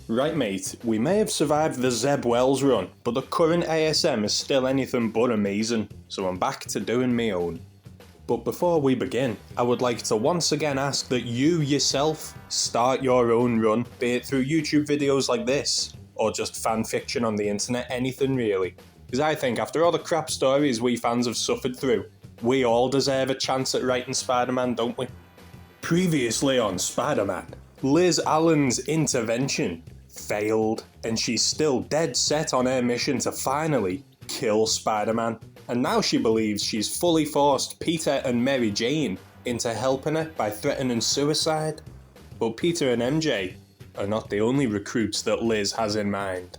Right mate, we may have survived the Zeb Wells run, but the current ASM is still anything but amazing, so I'm back to doing my own. But before we begin, I would like to once again ask that you yourself start your own run, be it through YouTube videos like this, or just fanfiction on the internet, anything really. Because I think after all the crap stories we fans have suffered through, we all deserve a chance at writing Spider-Man, don't we? Previously on Spider-Man, Liz Allen's intervention failed, and she's still dead set on her mission to finally kill Spider-Man. And now she believes she's fully forced Peter and Mary Jane into helping her by threatening suicide. But Peter and MJ are not the only recruits that Liz has in mind.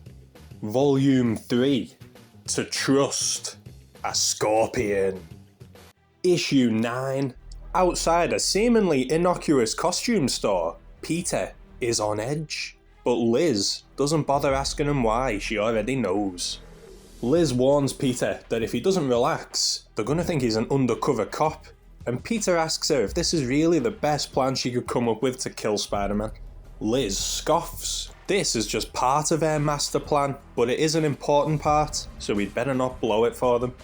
Volume 3, To Trust a Scorpion. Issue 9. Outside a seemingly innocuous costume store, Peter is on edge. But Liz doesn't bother asking him why, she already knows. Liz warns Peter that if he doesn't relax, they're gonna think he's an undercover cop, and Peter asks her if this is really the best plan she could come up with to kill Spider-Man. Liz scoffs. This is just part of her master plan, but it is an important part, so we'd better not blow it for them.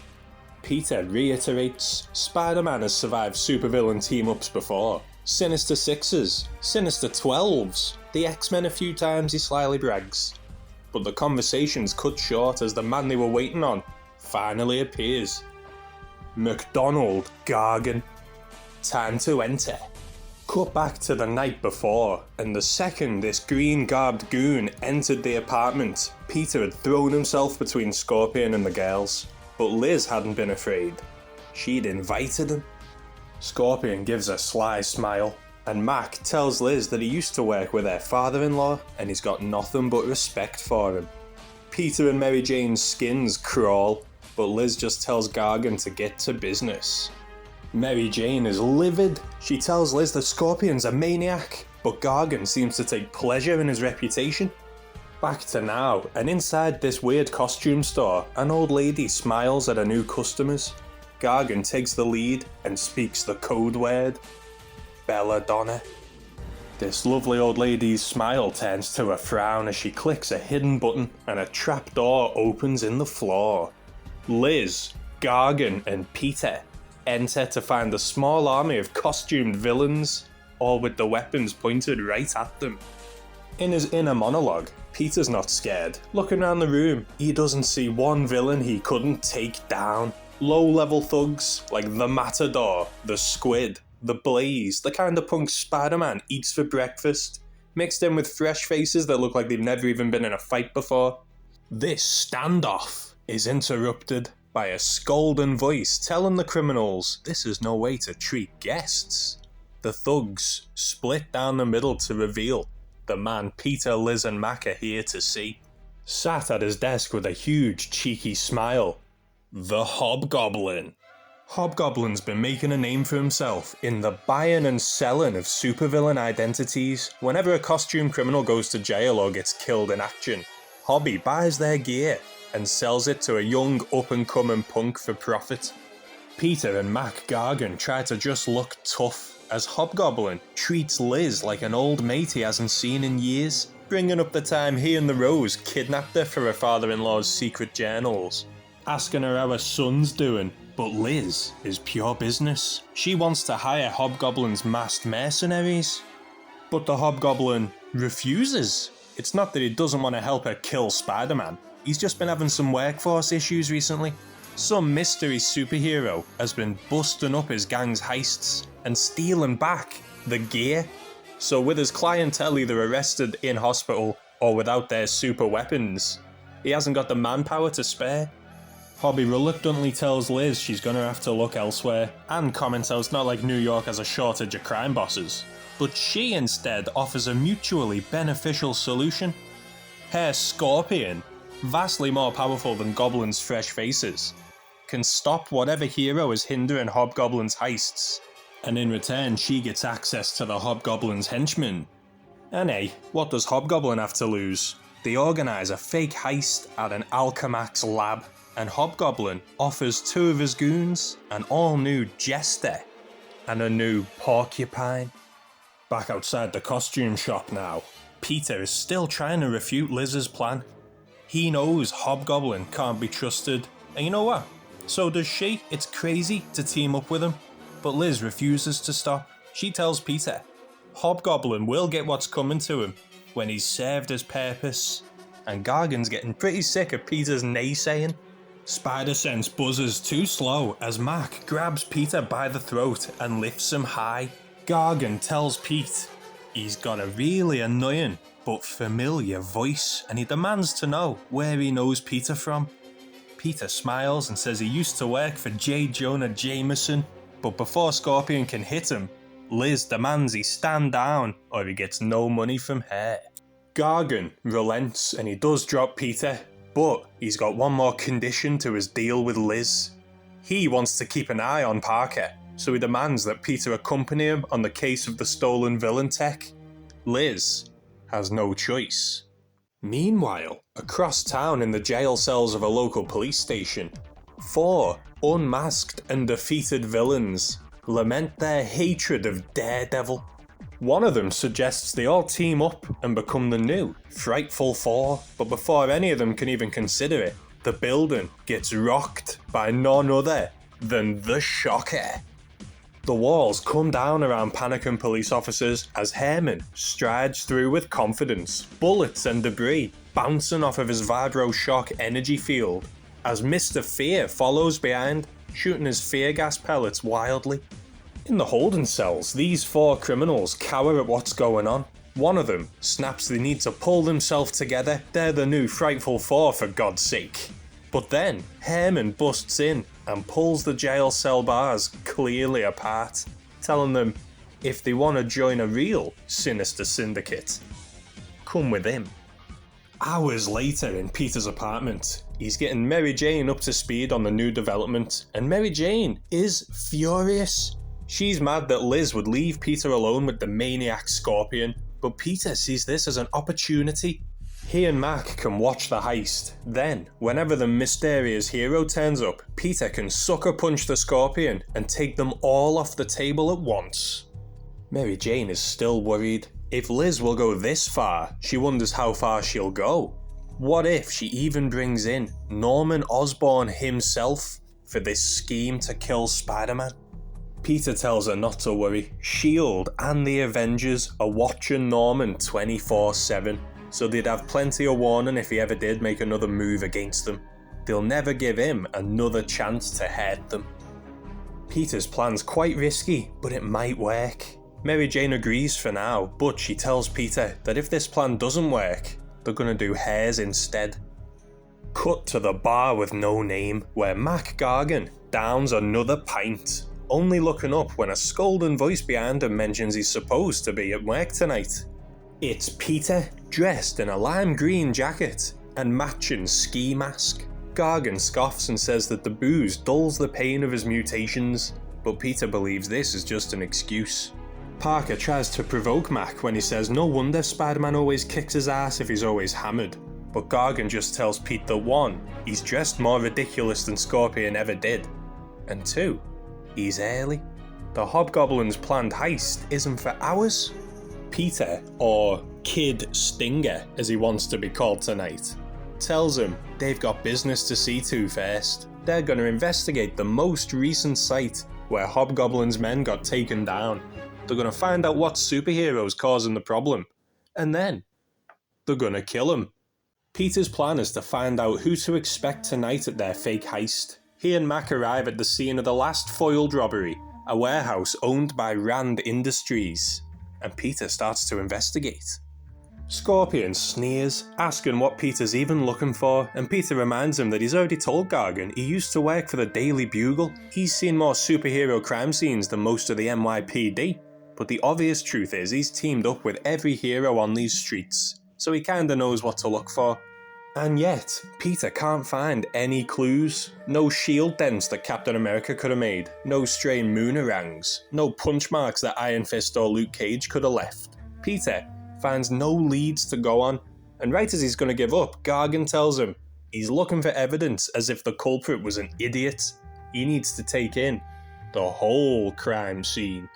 Peter reiterates, Spider-Man has survived supervillain team-ups before. Sinister Sixes, Sinister 12s, the X-Men a few times, he slyly brags. But the conversation's cut short as the man they were waiting on finally appears. McDonald Gargan. Time to enter. Cut back to the night before, and the second this green-garbed goon entered the apartment, Peter had thrown himself between Scorpion and the girls. But Liz hadn't been afraid. She'd invited him. Scorpion gives a sly smile, and Mac tells Liz that he used to work with her father-in-law and he's got nothing but respect for him. Peter and Mary Jane's skins crawl, but Liz just tells Gargan to get to business. Mary Jane is livid. She tells Liz that Scorpion's a maniac, but Gargan seems to take pleasure in his reputation. Back to now, and inside this weird costume store, an old lady smiles at her new customers. Gargan takes the lead and speaks the code word, Belladonna. This lovely old lady's smile turns to a frown as she clicks a hidden button and a trapdoor opens in the floor. Liz, Gargan and Peter enter to find a small army of costumed villains, all with the weapons pointed right at them. In his inner monologue, Peter's not scared. Looking around the room, he doesn't see one villain he couldn't take down. Low-level thugs like the Matador, the Squid, the Blaze, the kind of punk Spider-Man eats for breakfast, mixed in with fresh faces that look like they've never even been in a fight before. This standoff is interrupted by a scolding voice telling the criminals this is no way to treat guests. The thugs split down the middle to reveal the man Peter, Liz and Mac are here to see. Sat at his desk with a huge cheeky smile, the Hobgoblin. Hobgoblin's been making a name for himself in the buying and selling of supervillain identities. Whenever a costume criminal goes to jail or gets killed in action, Hobby buys their gear and sells it to a young up-and-coming punk for profit. Peter and Mac Gargan try to just look tough, as Hobgoblin treats Liz like an old mate he hasn't seen in years, bringing up the time he and the Rose kidnapped her for her father-in-law's secret journals, asking her how her son's doing. But Liz is pure business. She wants to hire Hobgoblin's masked mercenaries. But the Hobgoblin refuses. It's not that he doesn't want to help her kill Spider-Man. He's just been having some workforce issues recently. Some mystery superhero has been busting up his gang's heists and stealing back the gear. So with his clientele either arrested in hospital or without their super weapons, he hasn't got the manpower to spare. Hobby reluctantly tells Liz she's gonna have to look elsewhere, and comments how it's not like New York has a shortage of crime bosses. But she instead offers a mutually beneficial solution. Her Scorpion, vastly more powerful than Goblin's fresh faces, can stop whatever hero is hindering Hobgoblin's heists, and in return she gets access to the Hobgoblin's henchmen. And hey, what does Hobgoblin have to lose? They organise a fake heist at an Alchemax lab, and Hobgoblin offers two of his goons an all-new Jester and a new Porcupine. Back outside the costume shop now, Peter is still trying to refute Liz's plan. He knows Hobgoblin can't be trusted, and you know what? So does she. It's crazy to team up with him, but Liz refuses to stop. She tells Peter, Hobgoblin will get what's coming to him when he's served his purpose, and Gargan's getting pretty sick of Peter's naysaying. Spider sense buzzes too slow as Mac grabs Peter by the throat and lifts him high. Gargan tells Pete he's got a really annoying but familiar voice, and he demands to know where he knows Peter from. Peter smiles and says he used to work for J. Jonah Jameson, but before Scorpion can hit him, Liz demands he stand down or he gets no money from her. Gargan relents and he does drop Peter, but he's got one more condition to his deal with Liz. He wants to keep an eye on Parker, so he demands that Peter accompany him on the case of the stolen villain tech. Liz has no choice. Meanwhile, across town in the jail cells of a local police station, 4 unmasked and defeated villains lament their hatred of Daredevil. One of them suggests they all team up and become the new Frightful Four, but before any of them can even consider it, the building gets rocked by none other than the Shocker. The walls come down around panicking police officers as Herman strides through with confidence, bullets and debris bouncing off of his Vibro Shock energy field, as Mr. Fear follows behind, shooting his fear gas pellets wildly. In the holding cells, these 4 criminals cower at what's going on. One of them snaps they need to pull themselves together, they're the new Frightful Four for God's sake. But then, Herman busts in and pulls the jail cell bars clearly apart, telling them if they want to join a real sinister syndicate, come with him. Hours later in Peter's apartment, he's getting Mary Jane up to speed on the new development, and Mary Jane is furious. She's mad that Liz would leave Peter alone with the maniac Scorpion, but Peter sees this as an opportunity. He and Mac can watch the heist. Then, whenever the mysterious hero turns up, Peter can sucker punch the Scorpion and take them all off the table at once. Mary Jane is still worried. If Liz will go this far, she wonders how far she'll go. What if she even brings in Norman Osborn himself for this scheme to kill Spider-Man? Peter tells her not to worry. S.H.I.E.L.D. and the Avengers are watching Norman 24/7. So they'd have plenty of warning if he ever did make another move against them. They'll never give him another chance to hurt them. Peter's plan's quite risky, but it might work. Mary Jane agrees for now, but she tells Peter that if this plan doesn't work, they're gonna do hers instead. Cut to the bar with no name, where Mac Gargan downs another pint, only looking up when a scolding voice behind him mentions he's supposed to be at work tonight. It's Peter, dressed in a lime green jacket and matching ski mask. Gargan scoffs and says that the booze dulls the pain of his mutations, but Peter believes this is just an excuse. Parker tries to provoke Mac when he says no wonder Spider-Man always kicks his ass if he's always hammered, but Gargan just tells Pete that 1, he's dressed more ridiculous than Scorpion ever did, and 2, he's early. The Hobgoblin's planned heist isn't for hours. Peter, or Kid Stinger as he wants to be called tonight, tells him they've got business to see to first. They're going to investigate the most recent site where Hobgoblin's men got taken down. They're going to find out what superhero's causing the problem, and then they're going to kill him. Peter's plan is to find out who to expect tonight at their fake heist. He and Mac arrive at the scene of the last foiled robbery, a warehouse owned by Rand Industries, and Peter starts to investigate. Scorpion sneers, asking what Peter's even looking for, and Peter reminds him that he's already told Gargan he used to work for the Daily Bugle. He's seen more superhero crime scenes than most of the NYPD, but the obvious truth is he's teamed up with every hero on these streets, so he kinda knows what to look for. And yet, Peter can't find any clues. No shield dents that Captain America could have made, no stray moonerangs, no punch marks that Iron Fist or Luke Cage could have left. Peter finds no leads to go on, and right as he's going to give up, Gargan tells him he's looking for evidence as if the culprit was an idiot. He needs to take in the whole crime scene.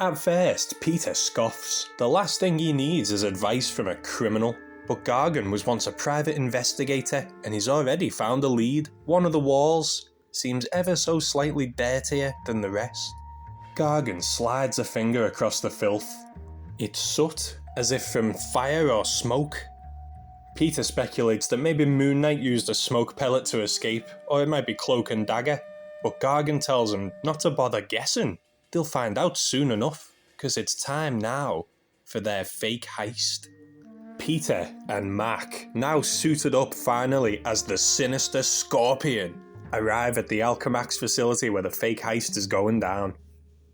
At first, Peter scoffs. The last thing he needs is advice from a criminal. But Gargan was once a private investigator, and he's already found a lead. One of the walls seems ever so slightly dirtier than the rest. Gargan slides a finger across the filth. It's soot, as if from fire or smoke. Peter speculates that maybe Moon Knight used a smoke pellet to escape, or it might be Cloak and Dagger, but Gargan tells him not to bother guessing. They'll find out soon enough, because it's time now for their fake heist. Peter and Mac, now suited up finally as the Sinister Scorpion, arrive at the Alchemax facility where the fake heist is going down.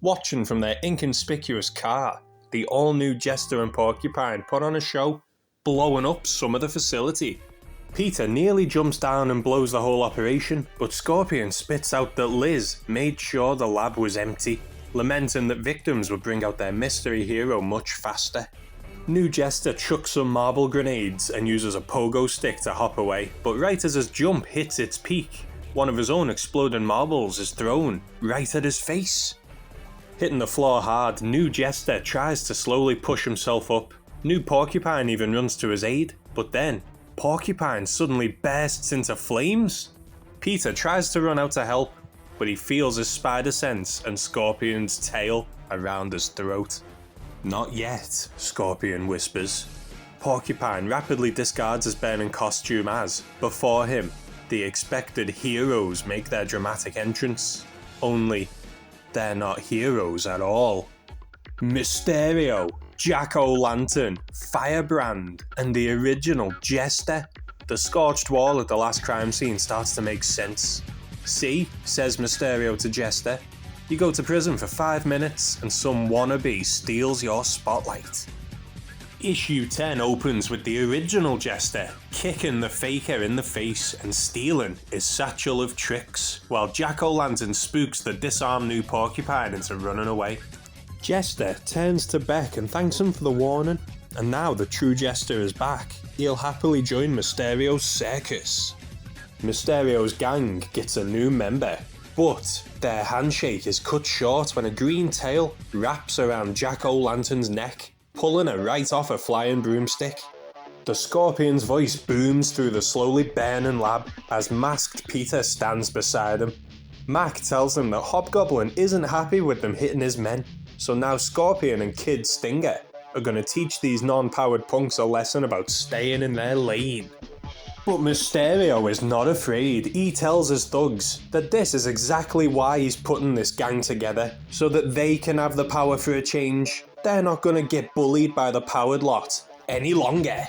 Watching from their inconspicuous car, the all-new Jester and Porcupine put on a show, blowing up some of the facility. Peter nearly jumps down and blows the whole operation, but Scorpion spits out that Liz made sure the lab was empty, lamenting that victims would bring out their mystery hero much faster. New Jester chucks some marble grenades and uses a pogo stick to hop away, but right as his jump hits its peak, one of his own exploding marbles is thrown right at his face. Hitting the floor hard, New Jester tries to slowly push himself up. New Porcupine even runs to his aid, but then Porcupine suddenly bursts into flames. Peter tries to run out to help, but he feels his spider sense and Scorpion's tail around his throat. Not yet, Scorpion whispers. Porcupine rapidly discards his burning costume as, before him, the expected heroes make their dramatic entrance. Only, they're not heroes at all. Mysterio, Jack-O-Lantern, Firebrand, and the original Jester. The scorched wall at the last crime scene starts to make sense. See, says Mysterio to Jester, you go to prison for 5 minutes and some wannabe steals your spotlight. Issue 10 opens with the original Jester kicking the faker in the face and stealing his satchel of tricks, while Jack-O-Lantern spooks the disarmed New Porcupine into running away. Jester turns to Beck and thanks him for the warning, and now the true Jester is back. He'll happily join Mysterio's circus. Mysterio's gang gets a new member, but their handshake is cut short when a green tail wraps around Jack-O-Lantern's neck, pulling her right off a flying broomstick. The Scorpion's voice booms through the slowly burning lab as masked Peter stands beside him. Mac tells him that Hobgoblin isn't happy with them hitting his men, so now Scorpion and Kid Stinger are gonna teach these non-powered punks a lesson about staying in their lane. But Mysterio is not afraid. He tells his thugs that this is exactly why he's putting this gang together, so that they can have the power for a change. They're not gonna get bullied by the powered lot any longer.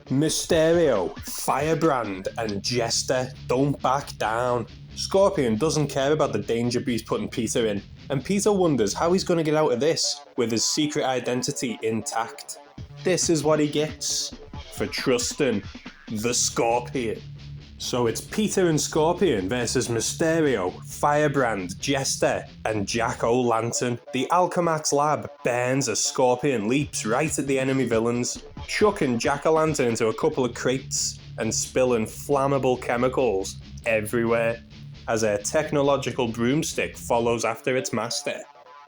Mysterio, Firebrand, and Jester don't back down. Scorpion doesn't care about the danger he's putting Peter in, and Peter wonders how he's gonna get out of this with his secret identity intact. This is what he gets for trusting the Scorpion. So it's Peter and Scorpion versus Mysterio, Firebrand, Jester, and Jack-O-Lantern. The Alchemax lab burns as Scorpion leaps right at the enemy villains, chucking Jack-O-Lantern into a couple of crates and spilling flammable chemicals everywhere as a technological broomstick follows after its master.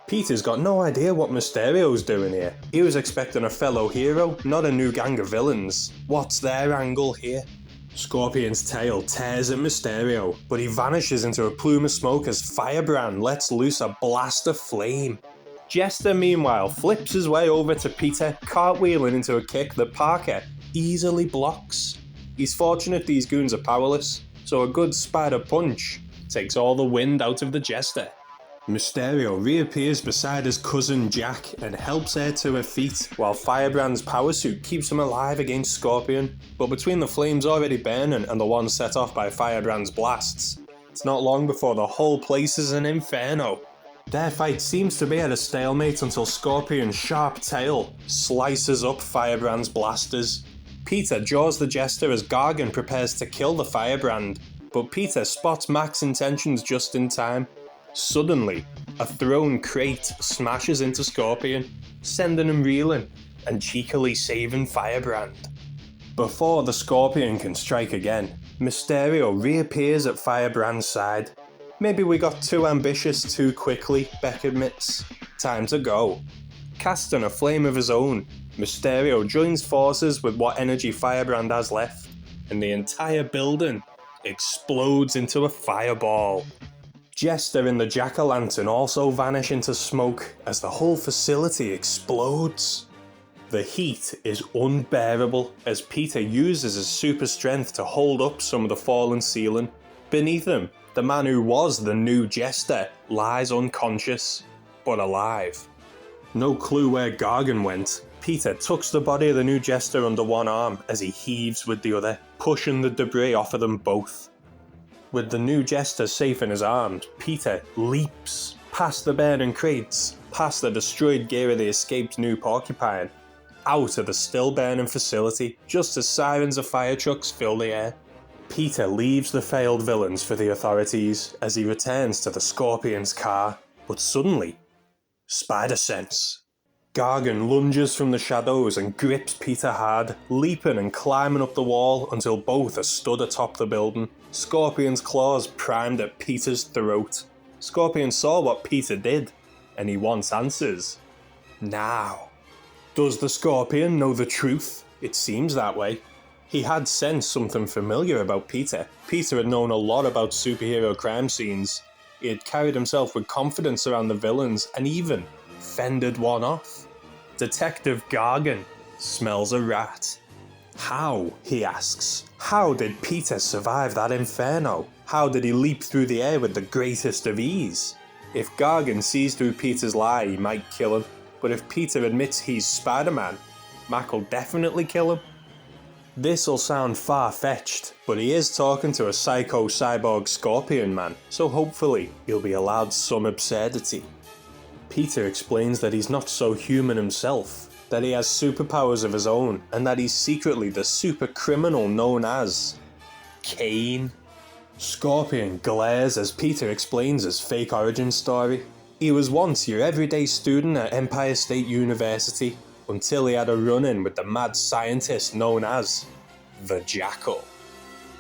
Peter's got no idea what Mysterio's doing here. He was expecting a fellow hero, not a new gang of villains. What's their angle here? Scorpion's tail tears at Mysterio, but he vanishes into a plume of smoke as Firebrand lets loose a blast of flame. Jester, meanwhile, flips his way over to Peter, cartwheeling into a kick that Parker easily blocks. He's fortunate these goons are powerless, so a good spider punch takes all the wind out of the Jester. Mysterio reappears beside his cousin Jack and helps her to her feet, while Firebrand's power suit keeps him alive against Scorpion. But between the flames already burning and the ones set off by Firebrand's blasts, it's not long before the whole place is an inferno. Their fight seems to be at a stalemate until Scorpion's sharp tail slices up Firebrand's blasters. Peter jaws the Jester as Gargan prepares to kill the Firebrand, but Peter spots Mac's intentions just in time. Suddenly, a thrown crate smashes into Scorpion, sending him reeling and cheekily saving Firebrand. Before the Scorpion can strike again, Mysterio reappears at Firebrand's side. Maybe we got too ambitious too quickly, Beck admits. time to go. Casting a flame of his own, Mysterio joins forces with what energy Firebrand has left, and the entire building explodes into a fireball. Jester and the Jack-o'-lantern also vanish into smoke as the whole facility explodes. The heat is unbearable as Peter uses his super strength to hold up some of the fallen ceiling. Beneath him, the man who was the new Jester lies unconscious, but alive. No clue where Gargan went. Peter tucks the body of the new Jester under one arm as he heaves with the other, pushing the debris off of them both. With the new Jester safe in his arms, Peter leaps past the burning crates, past the destroyed gear of the escaped new Porcupine, out of the still burning facility just as sirens of fire trucks fill the air. Peter leaves the failed villains for the authorities as he returns to the Scorpion's car, but suddenly, spider sense. Gargan lunges from the shadows and grips Peter hard, leaping and climbing up the wall until both are stood atop the building. Scorpion's claws primed at Peter's throat. Scorpion saw what Peter did, and he wants answers. Now. Does the Scorpion know the truth? It seems that way. He had sensed something familiar about Peter. Peter had known a lot about superhero crime scenes. He had carried himself with confidence around the villains and even fended one off. Detective Gargan smells a rat. How, he asks, how did Peter survive that inferno? How did he leap through the air with the greatest of ease? If Gargan sees through Peter's lie, he might kill him. But if Peter admits he's Spider-Man, Mac will definitely kill him. This'll sound far-fetched, but he is talking to a psycho cyborg Scorpion man, so hopefully he'll be allowed some absurdity. Peter explains that he's not so human himself, that he has superpowers of his own, and that he's secretly the super criminal known as Kane. Scorpion glares as Peter explains his fake origin story. He was once your everyday student at Empire State University, until he had a run-in with the mad scientist known as the Jackal.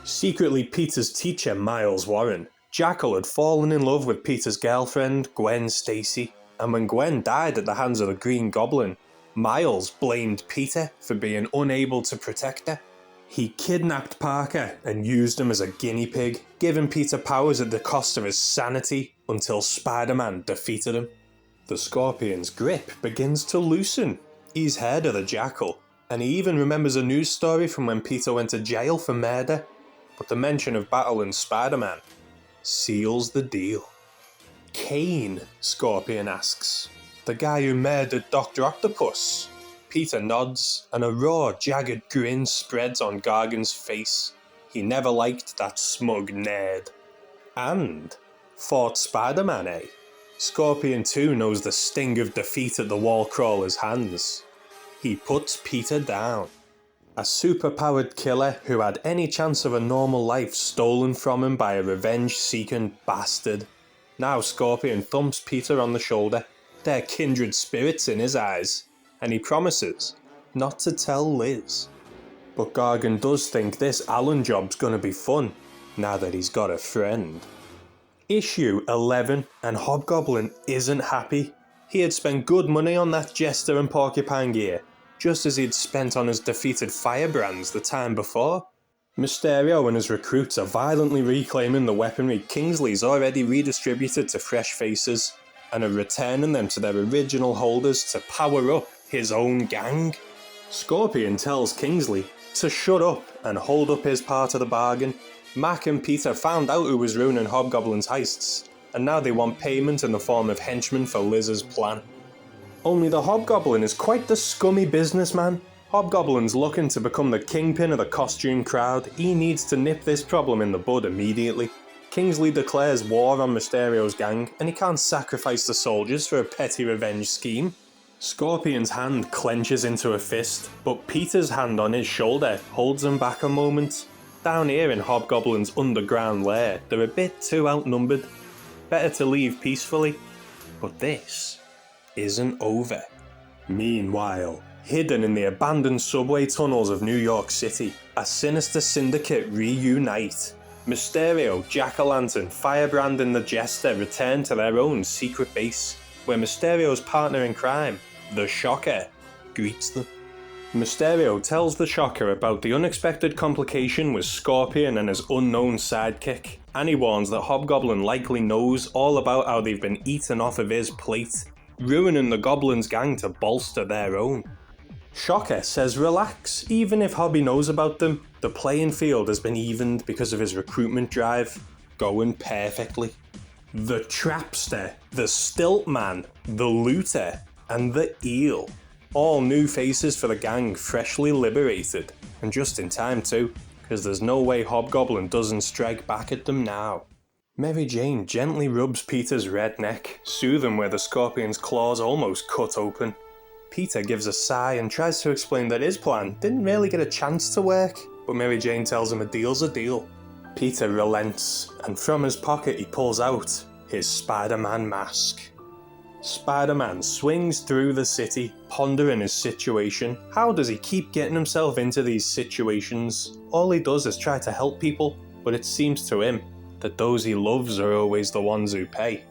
Secretly Peter's teacher, Miles Warren. Jackal had fallen in love with Peter's girlfriend, Gwen Stacy, and when Gwen died at the hands of the Green Goblin, Miles blamed Peter for being unable to protect her. He kidnapped Parker and used him as a guinea pig, giving Peter powers at the cost of his sanity until Spider-Man defeated him. The Scorpion's grip begins to loosen. He's heard of the Jackal, and he even remembers a news story from when Peter went to jail for murder, but the mention of battling Spider-Man seals the deal. Kane, Scorpion asks. The guy who murdered Dr. Octopus. Peter nods, and a raw, jagged grin spreads on Gargan's face. He never liked that smug nerd. And fought Spider-Man, eh? Scorpion too knows the sting of defeat at the Wallcrawler's hands. He puts Peter down. A superpowered killer who had any chance of a normal life stolen from him by a revenge-seeking bastard. Now Scorpion thumps Peter on the shoulder. They're kindred spirits in his eyes, and he promises not to tell Liz. But Gargan does think this Alan job's gonna be fun, now that he's got a friend. Issue 11, and Hobgoblin isn't happy. He had spent good money on that Jester and Porcupine gear, just as he'd spent on his defeated Firebrands the time before. Mysterio and his recruits are violently reclaiming the weaponry Kingsley's already redistributed to fresh faces, and are returning them to their original holders to power up his own gang. Scorpion tells Kingsley to shut up and hold up his part of the bargain. Mac and Peter found out who was ruining Hobgoblin's heists, and now they want payment in the form of henchmen for Liz's plan. Only the Hobgoblin is quite the scummy businessman. Hobgoblin's looking to become the kingpin of the costume crowd. He needs to nip this problem in the bud immediately. Kingsley declares war on Mysterio's gang, and he can't sacrifice the soldiers for a petty revenge scheme. Scorpion's hand clenches into a fist, but Peter's hand on his shoulder holds him back a moment. Down here in Hobgoblin's underground lair, they're a bit too outnumbered. Better to leave peacefully. But this isn't over. Meanwhile, hidden in the abandoned subway tunnels of New York City, a sinister syndicate reunite. Mysterio, Jack-o'-lantern, Firebrand and the Jester return to their own secret base. where Mysterio's partner in crime, the Shocker, greets them. Mysterio tells the Shocker about the unexpected complication with Scorpion and his unknown sidekick, and he warns that Hobgoblin likely knows all about how they've been eaten off of his plate, ruining the Goblin's gang to bolster their own. Shocker says relax, even if Hobby knows about them, the playing field has been evened because of his recruitment drive, going perfectly. The Trapster, the Stiltman, the Looter, and the Eel. All new faces for the gang, freshly liberated, and just in time too, because there's no way Hobgoblin doesn't strike back at them now. Mary Jane gently rubs Peter's red neck, soothing where the Scorpion's claws almost cut open. Peter gives a sigh and tries to explain that his plan didn't really get a chance to work, but Mary Jane tells him a deal's a deal. Peter relents, and from his pocket he pulls out his Spider-Man mask. Spider-Man swings through the city, pondering his situation. How does he keep getting himself into these situations? All he does is try to help people, but it seems to him that those he loves are always the ones who pay.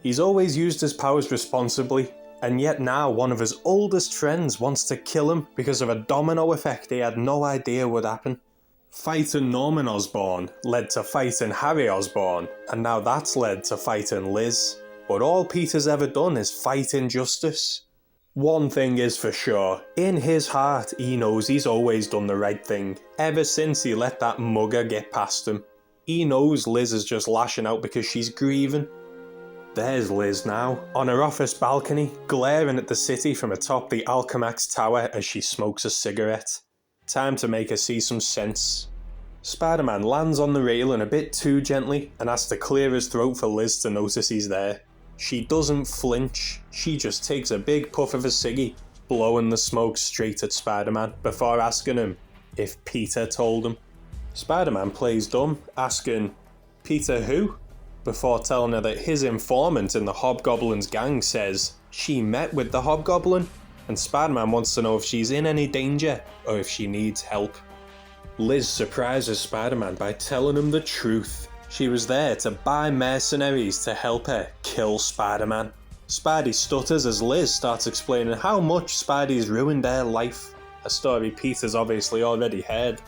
He's always used his powers responsibly, and yet now one of his oldest friends wants to kill him because of a domino effect he had no idea would happen. Fighting Norman Osborn led to fighting Harry Osborn, and now that's led to fighting Liz. But all Peter's ever done is fight injustice. One thing is for sure, in his heart he knows he's always done the right thing, ever since he let that mugger get past him. He knows Liz is just lashing out because she's grieving. There's Liz now, on her office balcony, glaring at the city from atop the Alchemax Tower as she smokes a cigarette. Time to make her see some sense. Spider-Man lands on the railing a bit too gently and has to clear his throat for Liz to notice he's there. She doesn't flinch, she just takes a big puff of a ciggy, blowing the smoke straight at Spider-Man before asking him if Peter told him. Spider-Man plays dumb, asking, "Peter who?" before telling her that his informant in the Hobgoblin's gang says she met with the Hobgoblin, and Spider-Man wants to know if she's in any danger or if she needs help. Liz surprises Spider-Man by telling him the truth. She was there to buy mercenaries to help her kill Spider-Man. Spidey stutters as Liz starts explaining how much Spidey's ruined their life, a story Peter's obviously already heard.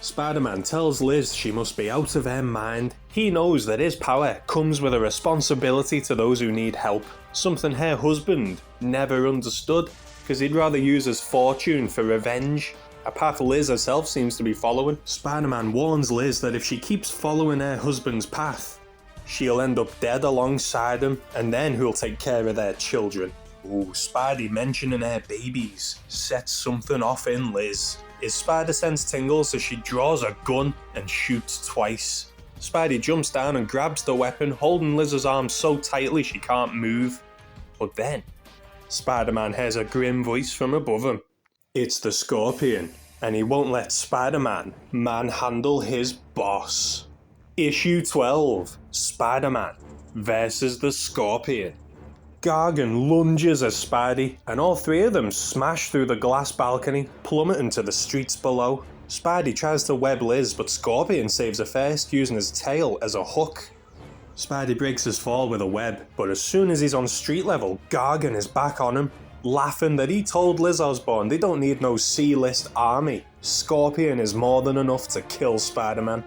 Spider-Man tells Liz she must be out of her mind. He knows that his power comes with a responsibility to those who need help, something her husband never understood, because he'd rather use his fortune for revenge. A path Liz herself seems to be following. Spider-Man warns Liz that if she keeps following her husband's path, she'll end up dead alongside him, and then who'll take care of their children. Ooh, Spidey mentioning her babies sets something off in Liz. His spider sense tingles as she draws a gun and shoots twice. Spidey jumps down and grabs the weapon, holding Liz's arm so tightly she can't move. But then, Spider-Man hears a grim voice from above him. It's the Scorpion, and he won't let Spider-Man manhandle his boss. Issue 12, Spider-Man versus the Scorpion. Gargan lunges at Spidey, and all three of them smash through the glass balcony, plummeting to the streets below. Spidey tries to web Liz, but Scorpion saves her first, using his tail as a hook. Spidey breaks his fall with a web, but as soon as he's on street level, Gargan is back on him, laughing that he told Liz Osborn they don't need no C-list army. Scorpion is more than enough to kill Spider-Man.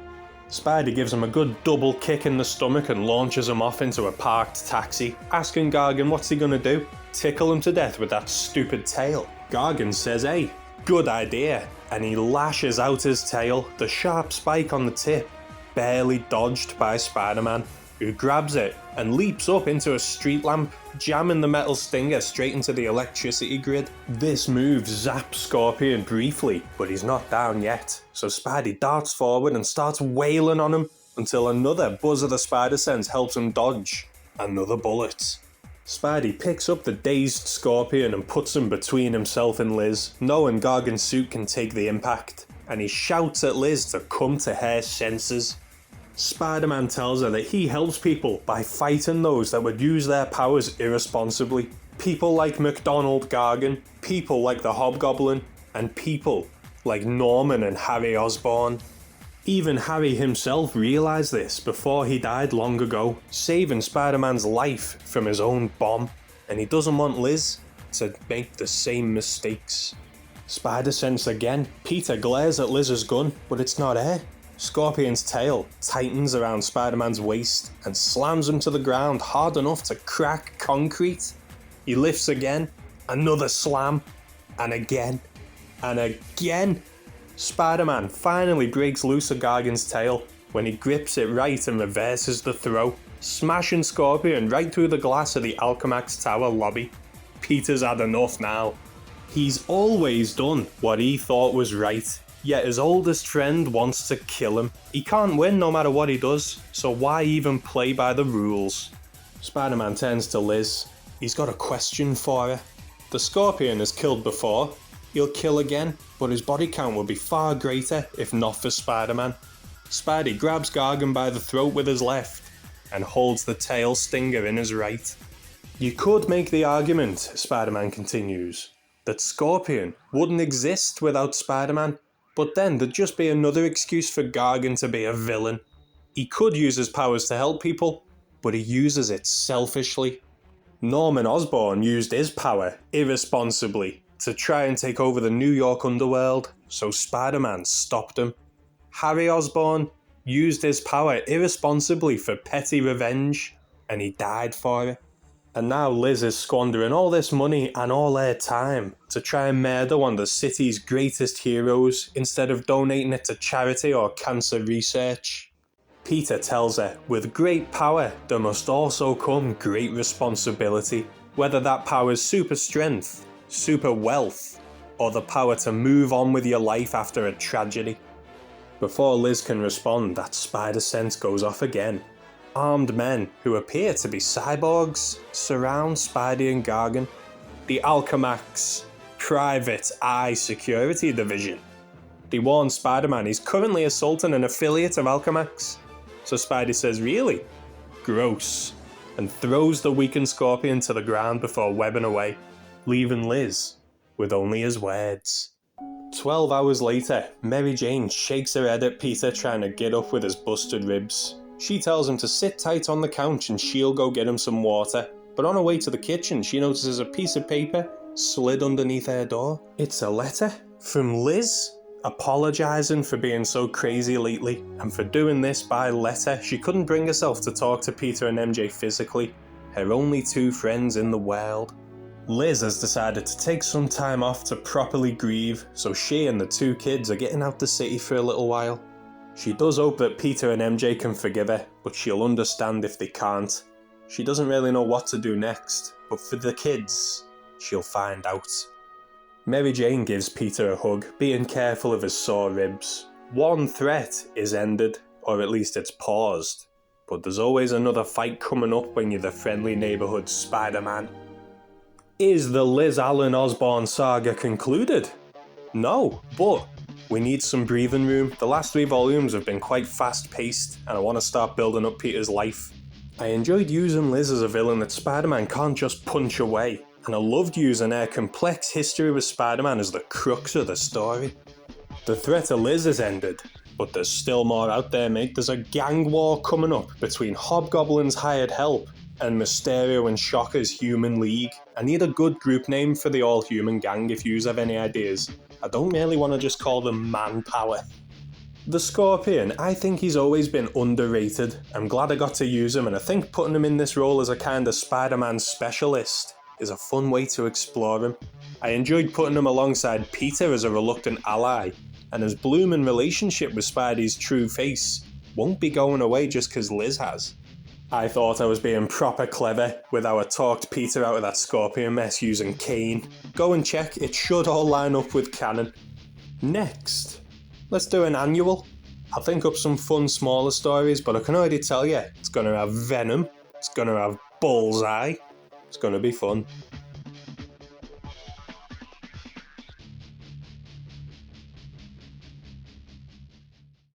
Spidey gives him a good double kick in the stomach and launches him off into a parked taxi, asking Gargan what's he gonna do? Tickle him to death with that stupid tail. Gargan says, hey, good idea, and he lashes out his tail, the sharp spike on the tip, barely dodged by Spider-Man, who grabs it and leaps up into a street lamp, jamming the metal stinger straight into the electricity grid. This move zaps Scorpion briefly, but he's not down yet, so Spidey darts forward and starts wailing on him until another buzz of the spider sense helps him dodge another bullet. Spidey picks up the dazed Scorpion and puts him between himself and Liz, knowing Gargan's suit can take the impact, and he shouts at Liz to come to her senses. Spider-Man tells her that he helps people by fighting those that would use their powers irresponsibly. People like MacDonald Gargan, people like the Hobgoblin, and people like Norman and Harry Osborn. Even Harry himself realised this before he died long ago, saving Spider-Man's life from his own bomb. and he doesn't want Liz to make the same mistakes. Spider sense again. Peter glares at Liz's gun, but it's not her. Scorpion's tail tightens around Spider-Man's waist and slams him to the ground hard enough to crack concrete. He lifts again, another slam, and again, and again. Spider-Man finally breaks loose of Gargan's tail when he grips it right and reverses the throw, smashing Scorpion right through the glass of the Alchemax Tower lobby. Peter's had enough now. He's always done what he thought was right, yet his oldest friend wants to kill him. He can't win no matter what he does, so why even play by the rules? Spider-Man turns to Liz. He's got a question for her. The Scorpion has killed before. He'll kill again, but his body count will be far greater if not for Spider-Man. Spidey grabs Gargan by the throat with his left and holds the tail stinger in his right. You could make the argument, Spider-Man continues, that Scorpion wouldn't exist without Spider-Man, but then there'd just be another excuse for Gargan to be a villain. He could use his powers to help people, but he uses it selfishly. Norman Osborn used his power irresponsibly to try and take over the New York underworld, so Spider-Man stopped him. Harry Osborn used his power irresponsibly for petty revenge, and he died for it. And now Liz is squandering all this money and all her time to try and murder one of the city's greatest heroes instead of donating it to charity or cancer research. Peter tells her, with great power there must also come great responsibility, whether that power is super strength, super wealth, or the power to move on with your life after a tragedy. Before Liz can respond, that spider sense goes off again. Armed men, who appear to be cyborgs, surround Spidey and Gargan. The Alchemax Private Eye Security Division. They warn Spider-Man he's currently assaulting an affiliate of Alchemax. So Spidey says, really? Gross. And throws the weakened Scorpion to the ground before webbing away, leaving Liz with only his words. 12 hours later, Mary Jane shakes her head at Peter trying to get up with his busted ribs. She tells him to sit tight on the couch and she'll go get him some water, but on her way to the kitchen she notices a piece of paper slid underneath her door. It's a letter from Liz, apologising for being so crazy lately, and for doing this by letter. She couldn't bring herself to talk to Peter and MJ physically, her only two friends in the world. Liz has decided to take some time off to properly grieve, so she and the two kids are getting out the city for a little while. She does hope that Peter and MJ can forgive her, but she'll understand if they can't. She doesn't really know what to do next, but for the kids, she'll find out. Mary Jane gives Peter a hug, being careful of his sore ribs. One threat is ended, or at least it's paused, but there's always another fight coming up when you're the friendly neighbourhood Spider-Man. Is the Liz Allen Osborn saga concluded? No, but we need some breathing room. The last 3 volumes have been quite fast-paced, and I want to start building up Peter's life. I enjoyed using Liz as a villain that Spider-Man can't just punch away, and I loved using her complex history with Spider-Man as the crux of the story. The threat of Liz has ended, but there's still more out there, mate. There's a gang war coming up between Hobgoblin's hired help and Mysterio and Shocker's Human League. I need a good group name for the all-human gang if yous have any ideas. I don't really want to just call them Manpower. The Scorpion, I think he's always been underrated. I'm glad I got to use him, and I think putting him in this role as a kind of Spider-Man specialist is a fun way to explore him. I enjoyed putting him alongside Peter as a reluctant ally, and his blooming relationship with Spidey's true face won't be going away just because Liz has. I thought I was being proper clever with how I talked Peter out of that Scorpion mess using Kane. Go and check, it should all line up with canon. Next, let's do an annual. I'll think up some fun smaller stories, but I can already tell you, it's going to have Venom, it's going to have Bullseye, it's going to be fun.